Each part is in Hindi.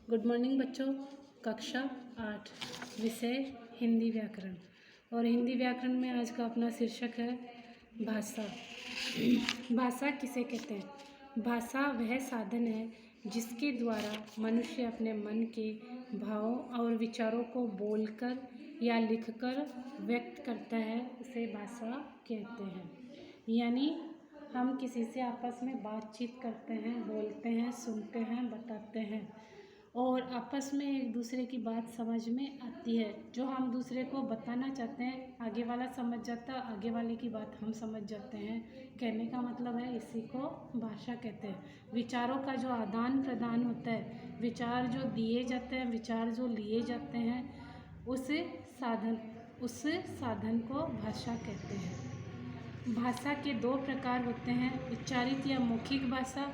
गुड मॉर्निंग बच्चों। कक्षा 8 विषय हिंदी व्याकरण। और हिंदी व्याकरण में आज का अपना शीर्षक है भाषा। भाषा किसे कहते हैं? भाषा वह साधन है जिसके द्वारा मनुष्य अपने मन के भावों और विचारों को बोलकर या लिखकर व्यक्त करता है, उसे भाषा कहते हैं। यानी हम किसी से आपस में बातचीत करते हैं, बोलते हैं, सुनते हैं, बताते हैं और आपस में एक दूसरे की बात समझ में आती है। जो हम दूसरे को बताना चाहते हैं, आगे वाला समझ जाता है, आगे वाले की बात हम समझ जाते हैं। कहने का मतलब है, इसी को भाषा कहते हैं। विचारों का जो आदान प्रदान होता है, विचार जो दिए जाते हैं, विचार जो लिए जाते हैं, उस साधन को भाषा कहते हैं। भाषा के दो प्रकार होते हैं, उच्चारित या मौखिक भाषा,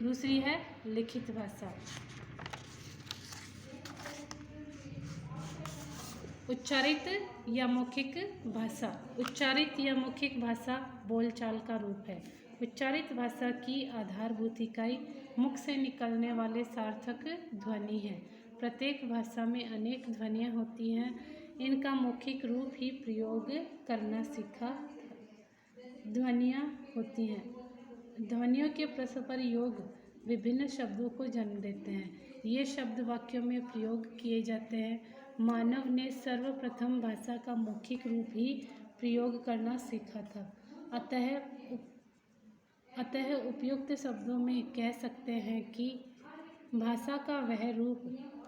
दूसरी है लिखित भाषा। उच्चारित या मौखिक भाषा। उच्चारित या मौखिक भाषा बोलचाल का रूप है। उच्चारित भाषा की आधारभूत इकाई मुख से निकलने वाले सार्थक ध्वनि है। प्रत्येक भाषा में अनेक ध्वनियाँ होती हैं, इनका मौखिक रूप ही प्रयोग करना सीखा। ध्वनियाँ होती हैं। ध्वनियों के परस्पर योग विभिन्न शब्दों को जन्म देते हैं। ये शब्द वाक्यों में प्रयोग किए जाते हैं। मानव ने सर्वप्रथम भाषा का मौखिक रूप ही प्रयोग करना सीखा था। अतः उपयुक्त शब्दों में कह सकते हैं कि भाषा का वह रूप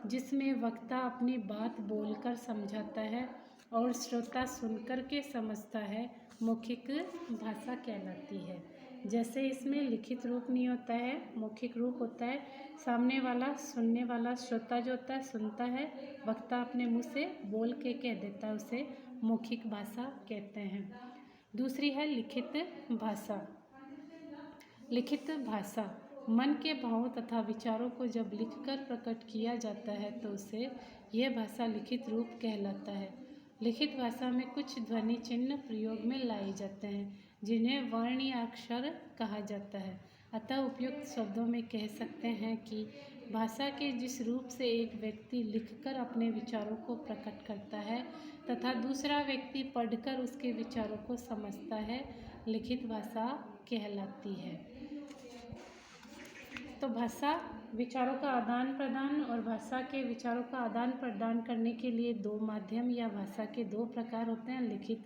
जिसमें वक्ता अपनी बात बोलकर समझाता है और श्रोता सुनकर के समझता है, मौखिक भाषा कहलाती है। जैसे इसमें लिखित रूप नहीं होता है, मौखिक रूप होता है। सामने वाला, सुनने वाला, श्रोता जो होता है सुनता है, वक्ता अपने मुंह से बोल के कह देता है, उसे मौखिक भाषा कहते हैं। दूसरी है लिखित भाषा। लिखित भाषा मन के भावों तथा विचारों को जब लिखकर प्रकट किया जाता है तो उसे यह भाषा लिखित रूप कहलाता है। लिखित भाषा में कुछ ध्वनि चिन्ह प्रयोग में लाए जाते हैं, जिन्हें वर्ण या अक्षर कहा जाता है। अतः उपयुक्त शब्दों में कह सकते हैं कि भाषा के जिस रूप से एक व्यक्ति लिखकर अपने विचारों को प्रकट करता है तथा दूसरा व्यक्ति पढ़कर उसके विचारों को समझता है, लिखित भाषा कहलाती है। तो भाषा विचारों का आदान प्रदान और भाषा के विचारों का आदान प्रदान करने के लिए दो माध्यम या भाषा के दो प्रकार होते हैं, लिखित